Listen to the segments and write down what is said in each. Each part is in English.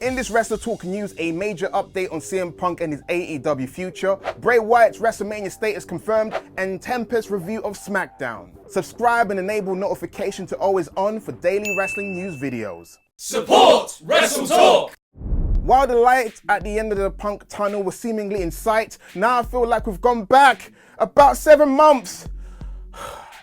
In this WrestleTalk news, a major update on CM Punk and his AEW future, Bray Wyatt's WrestleMania status confirmed, and Tempest review of Smackdown. Subscribe and enable notification to always on for daily wrestling news videos. Support WrestleTalk! While the light at the end of the Punk tunnel was seemingly in sight, now I feel like we've gone back about 7 months.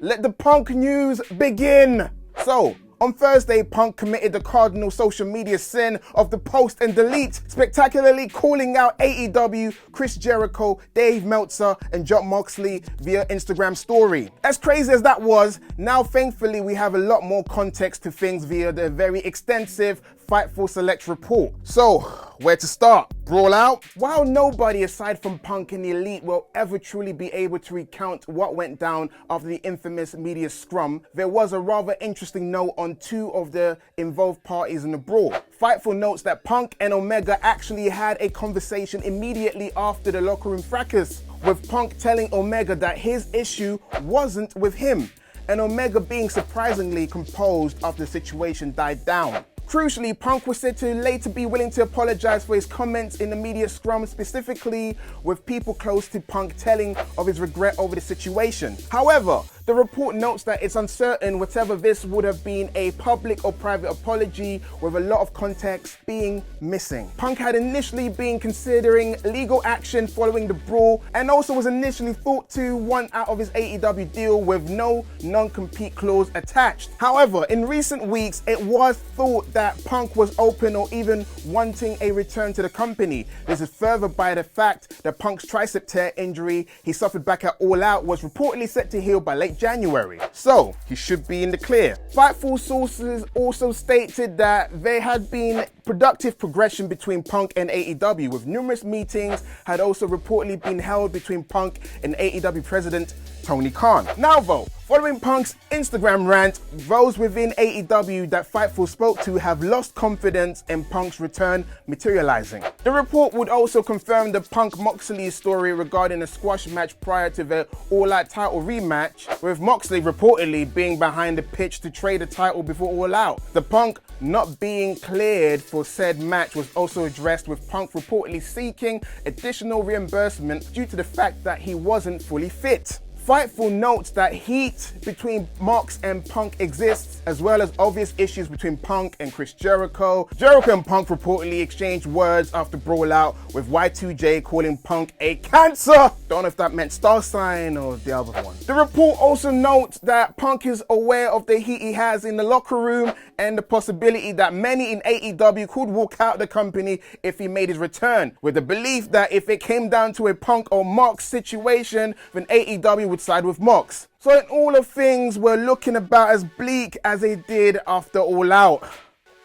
Let the Punk news begin. So, on Thursday, Punk committed the cardinal social media sin of the post and delete, spectacularly calling out AEW, Chris Jericho, Dave Meltzer, and Jon Moxley via Instagram story. As crazy as that was, now thankfully we have a lot more context to things via the very extensive Fightful Select report. So, where to start? Brawl out? While nobody aside from Punk and the Elite will ever truly be able to recount what went down after the infamous media scrum, there was a rather interesting note on two of the involved parties in the brawl. Fightful notes that Punk and Omega actually had a conversation immediately after the locker room fracas, with Punk telling Omega that his issue wasn't with him, and Omega being surprisingly composed after the situation died down. Crucially, Punk was said to later be willing to apologize for his comments in the media scrum, specifically with people close to Punk telling of his regret over the situation. However, the report notes that it's uncertain whether this would have been a public or private apology, with a lot of context being missing. Punk had initially been considering legal action following the brawl, and also was initially thought to want out of his AEW deal with no non-compete clause attached. However, in recent weeks, it was thought that Punk was open or even wanting a return to the company. This is furthered by the fact that Punk's tricep tear injury he suffered back at All Out was reportedly set to heal by late January, so he should be in the clear. Fightful sources also stated that there had been productive progression between Punk and AEW, with numerous meetings had also reportedly been held between Punk and AEW president Tony Khan. Now though, following Punk's Instagram rant, those within AEW that Fightful spoke to have lost confidence in Punk's return materializing. The report would also confirm the Punk-Moxley story regarding a squash match prior to the All Out title rematch, with Moxley reportedly being behind the pitch to trade the title before All Out. The Punk not being cleared for said match was also addressed, with Punk reportedly seeking additional reimbursement due to the fact that he wasn't fully fit. Fightful notes that heat between Mox and Punk exists, as well as obvious issues between Punk and Chris Jericho. Jericho and Punk reportedly exchanged words after Brawl Out, with Y2J calling Punk a cancer. Don't know if that meant star sign or the other one. The report also notes that Punk is aware of the heat he has in the locker room and the possibility that many in AEW could walk out the company if he made his return, with the belief that if it came down to a Punk or Mox situation, then AEW would side with Mox. So in all of things were looking about as bleak as they did after All Out.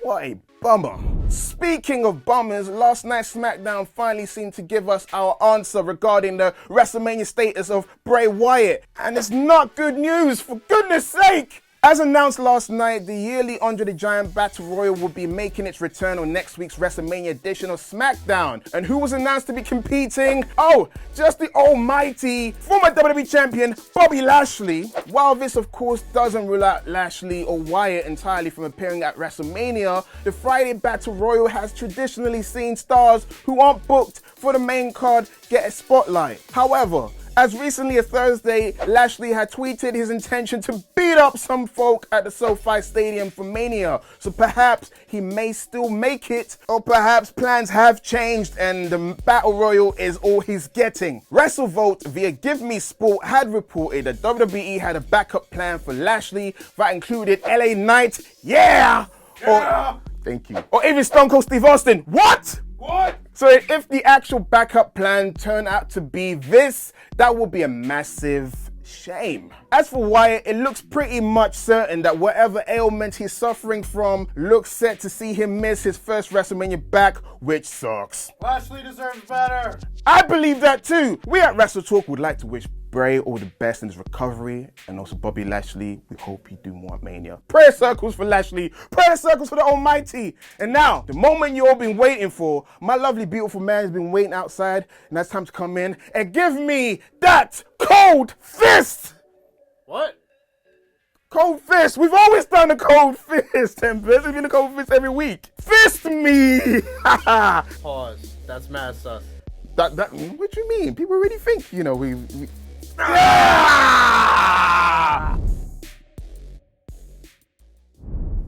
What a bummer. Speaking of bummers, last night's Smackdown finally seemed to give us our answer regarding the WrestleMania status of Bray Wyatt. And it's not good news, for goodness sake! As announced last night, the yearly Andre the Giant Battle Royal will be making its return on next week's WrestleMania edition of Smackdown. And who was announced to be competing? Oh, just the almighty former WWE champion Bobby Lashley. While this of course doesn't rule out Lashley or Wyatt entirely from appearing at WrestleMania, the Friday Battle Royal has traditionally seen stars who aren't booked for the main card get a spotlight. However, as recently as Thursday, Lashley had tweeted his intention to beat up some folk at the SoFi Stadium for Mania. So perhaps he may still make it, or perhaps plans have changed and the Battle Royal is all he's getting. WrestleVote via Give Me Sport had reported that WWE had a backup plan for Lashley that included LA Knight, yeah! Or, thank you. Or even Stone Cold Steve Austin, what? What? So if the actual backup plan turned out to be this, that would be a massive shame. As for Wyatt, it looks pretty much certain that whatever ailment he's suffering from looks set to see him miss his first WrestleMania back, which sucks. Lashley deserves better. I believe that too. We at WrestleTalk would like to wish Bray all the best in his recovery, and also Bobby Lashley, we hope you do more at Mania. Prayer circles for Lashley, prayer circles for the Almighty. And now, the moment you all been waiting for, my lovely beautiful man has been waiting outside, and that's time to come in and give me that cold fist. What? Cold fist. We've always done a cold fist, Tempest. We've been a cold fist every week. Fist me. Pause. That's mad sus. What do you mean? People already think, we Ah!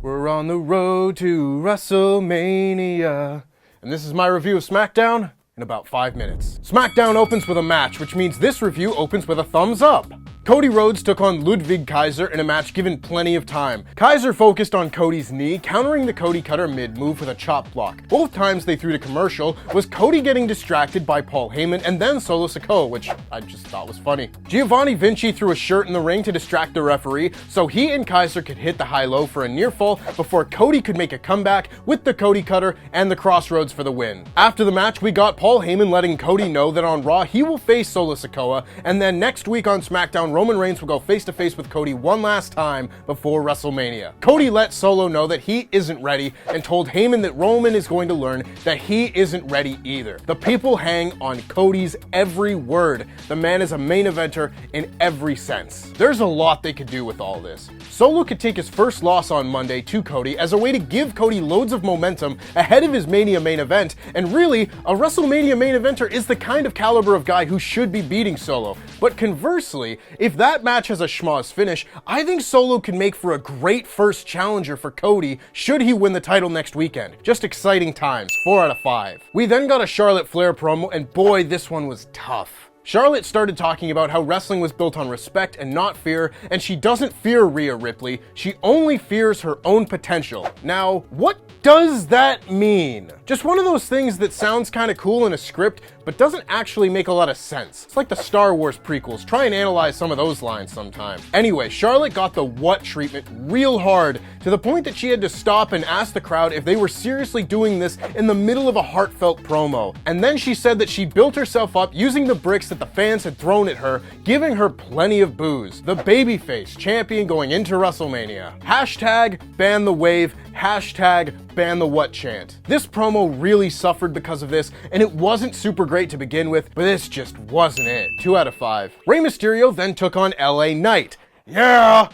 We're on the road to WrestleMania. And this is my review of SmackDown in about 5 minutes. SmackDown opens with a match, which means this review opens with a thumbs up. Cody Rhodes took on Ludwig Kaiser in a match given plenty of time. Kaiser focused on Cody's knee, countering the Cody Cutter mid-move with a chop block. Both times they threw to commercial was Cody getting distracted by Paul Heyman and then Solo Sikoa, which I just thought was funny. Giovanni Vinci threw a shirt in the ring to distract the referee, so he and Kaiser could hit the high-low for a near fall before Cody could make a comeback with the Cody Cutter and the Crossroads for the win. After the match, we got Paul Heyman letting Cody know that on Raw he will face Solo Sikoa, and then next week on SmackDown, Roman Reigns will go face-to-face with Cody one last time before WrestleMania. Cody let Solo know that he isn't ready and told Heyman that Roman is going to learn that he isn't ready either. The people hang on Cody's every word. The man is a main eventer in every sense. There's a lot they could do with all this. Solo could take his first loss on Monday to Cody as a way to give Cody loads of momentum ahead of his Mania main event, and really, a WrestleMania main eventer is the kind of caliber of guy who should be beating Solo. But conversely, if that match has a schmoz finish, I think Solo can make for a great first challenger for Cody should he win the title next weekend. Just exciting times, 4 out of 5. We then got a Charlotte Flair promo, and boy, this one was tough. Charlotte started talking about how wrestling was built on respect and not fear, and she doesn't fear Rhea Ripley, she only fears her own potential. Now, what does that mean? Just one of those things that sounds kind of cool in a script, but doesn't actually make a lot of sense. It's like the Star Wars prequels. Try and analyze some of those lines sometime. Anyway, Charlotte got the what treatment real hard, to the point that she had to stop and ask the crowd if they were seriously doing this in the middle of a heartfelt promo. And then she said that she built herself up using the bricks that the fans had thrown at her, giving her plenty of boos. The babyface champion going into WrestleMania. Hashtag ban the wave, hashtag ban the what chant. This promo really suffered because of this, and it wasn't super great to begin with, but this just wasn't it. 2 out of 5. Rey Mysterio then took on LA Knight. Yeah!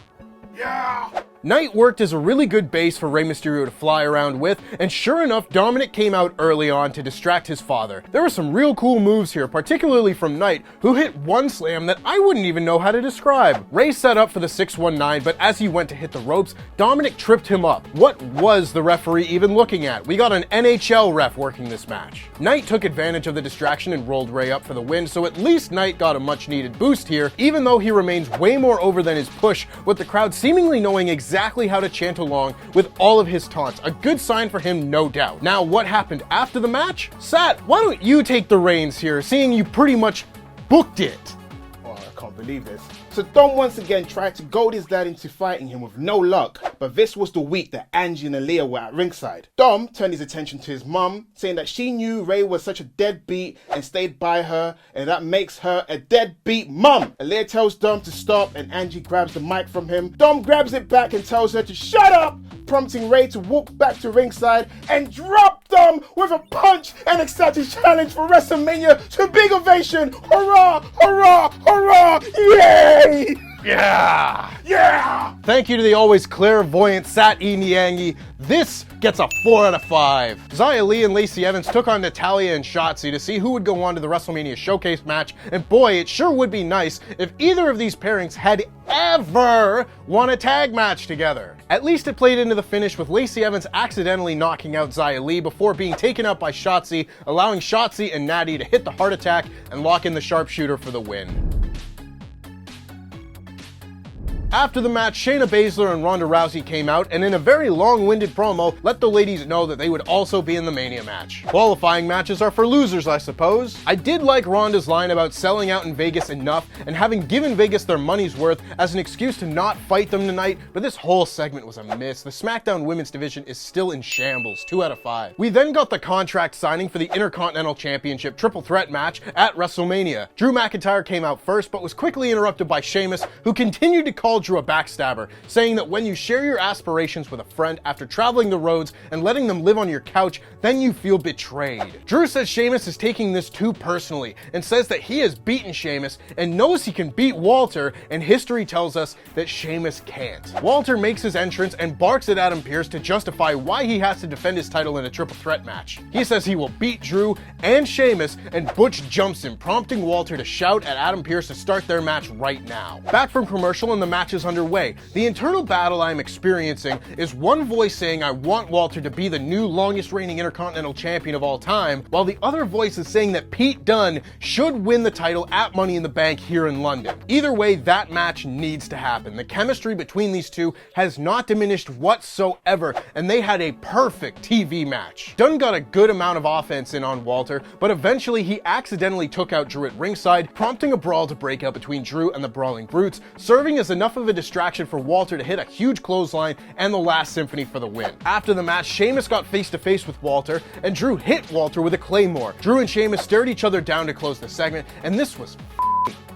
Knight worked as a really good base for Rey Mysterio to fly around with, and sure enough, Dominic came out early on to distract his father. There were some real cool moves here, particularly from Knight, who hit one slam that I wouldn't even know how to describe. Rey set up for the 619, but as he went to hit the ropes, Dominic tripped him up. What was the referee even looking at? We got an NHL ref working this match. Knight took advantage of the distraction and rolled Rey up for the win, so at least Knight got a much needed boost here, even though he remains way more over than his push, with the crowd seemingly knowing exactly how to chant along with all of his taunts. A good sign for him, no doubt. Now, what happened after the match? Sat, why don't you take the reins here, seeing you pretty much booked it? Oh, I can't believe this. So Dom once again tried to goad his dad into fighting him with no luck, but this was the week that Angie and Aaliyah were at ringside. Dom turned his attention to his mum, saying that she knew Ray was such a deadbeat and stayed by her, and that makes her a deadbeat mum. Aaliyah tells Dom to stop, and Angie grabs the mic from him. Dom grabs it back and tells her to shut up, prompting Ray to walk back to ringside and drop Dom with a punch and accept his challenge for WrestleMania to big ovation. Hurrah, hurrah, hurrah, yay! Yeah! Thank you to the always clairvoyant Sat E. Niangi. This gets a 4 out of 5. Xia Li and Lacey Evans took on Natalya and Shotzi to see who would go on to the WrestleMania Showcase match, and boy, it sure would be nice if either of these pairings had ever won a tag match together. At least it played into the finish with Lacey Evans accidentally knocking out Xia Li before being taken out by Shotzi, allowing Shotzi and Natty to hit the heart attack and lock in the sharpshooter for the win. After the match, Shayna Baszler and Ronda Rousey came out and in a very long-winded promo let the ladies know that they would also be in the Mania match. Qualifying matches are for losers, I suppose. I did like Ronda's line about selling out in Vegas enough and having given Vegas their money's worth as an excuse to not fight them tonight, but this whole segment was a miss. The SmackDown Women's Division is still in shambles, 2 out of 5. We then got the contract signing for the Intercontinental Championship Triple Threat match at WrestleMania. Drew McIntyre came out first, but was quickly interrupted by Sheamus, who continued to call called Drew a backstabber, saying that when you share your aspirations with a friend after traveling the roads and letting them live on your couch, then you feel betrayed. Drew says Sheamus is taking this too personally and says that he has beaten Sheamus and knows he can beat Walter, and history tells us that Sheamus can't. Walter makes his entrance and barks at Adam Pearce to justify why he has to defend his title in a triple threat match. He says he will beat Drew and Sheamus, and Butch jumps him, prompting Walter to shout at Adam Pearce to start their match right now. Back from commercial and the match is underway. The internal battle I'm experiencing is one voice saying I want Walter to be the new longest reigning Intercontinental Champion of all time, while the other voice is saying that Pete Dunne should win the title at Money in the Bank here in London. Either way, that match needs to happen. The chemistry between these two has not diminished whatsoever, and they had a perfect TV match. Dunne got a good amount of offense in on Walter, but eventually he accidentally took out Drew at ringside, prompting a brawl to break out between Drew and the Brawling Brutes, serving as enough of a distraction for Walter to hit a huge clothesline and the Last Symphony for the win. After the match, Sheamus got face to face with Walter, and Drew hit Walter with a Claymore. Drew and Sheamus stared each other down to close the segment, and this was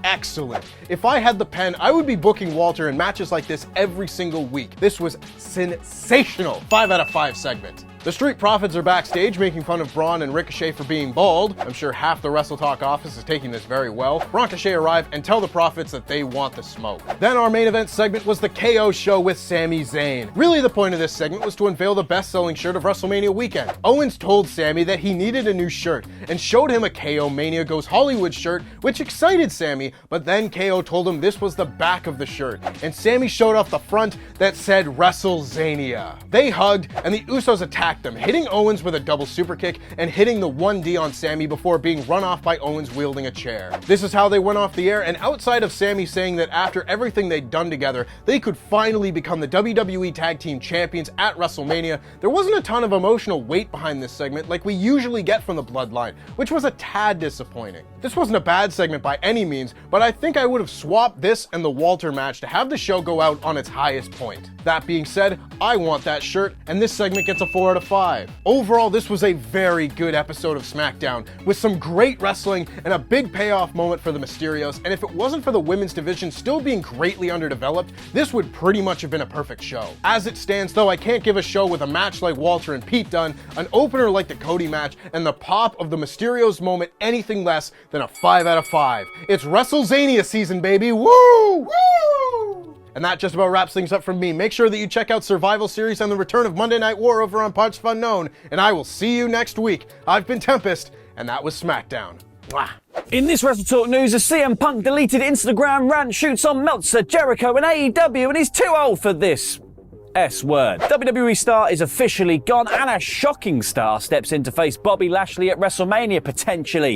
excellent. If I had the pen, I would be booking Walter in matches like this every single week. This was sensational. 5 out of 5 segment. The Street Profits are backstage making fun of Braun and Ricochet for being bald. I'm sure half the WrestleTalk office is taking this very well. Ricochet arrive and tell the Profits that they want the smoke. Then our main event segment was the KO show with Sami Zayn. Really, the point of this segment was to unveil the best-selling shirt of WrestleMania weekend. Owens told Sami that he needed a new shirt and showed him a KO Mania Goes Hollywood shirt, which excited Sami, but then KO told him this was the back of the shirt, and Sami showed off the front that said WrestleZania. They hugged, and the Usos attacked them, hitting Owens with a double super kick and hitting the 1D on Sami before being run off by Owens wielding a chair. This is how they went off the air, and outside of Sami saying that after everything they'd done together, they could finally become the WWE Tag Team Champions at WrestleMania, there wasn't a ton of emotional weight behind this segment like we usually get from the Bloodline, which was a tad disappointing. This wasn't a bad segment by any means, but I think I would have swapped this and the Walter match to have the show go out on its highest point. That being said, I want that shirt, and this segment gets a 4 out of 5. Overall, this was a very good episode of SmackDown, with some great wrestling and a big payoff moment for the Mysterios, and if it wasn't for the women's division still being greatly underdeveloped, this would pretty much have been a perfect show. As it stands though, I can't give a show with a match like Walter and Pete Dunne, an opener like the Cody match, and the pop of the Mysterios moment anything less than a 5 out of 5. It's WrestleZania season, baby! Woo! Woo! And that just about wraps things up from me. Make sure that you check out Survival Series and the return of Monday Night War over on Parts Fun Known, and I will see you next week. I've been Tempest, and that was SmackDown. Mwah. In this WrestleTalk news, a CM Punk deleted Instagram rant shoots on Meltzer, Jericho and AEW, and he's too old for this S word. WWE star is officially gone, and a shocking star steps in to face Bobby Lashley at WrestleMania, potentially.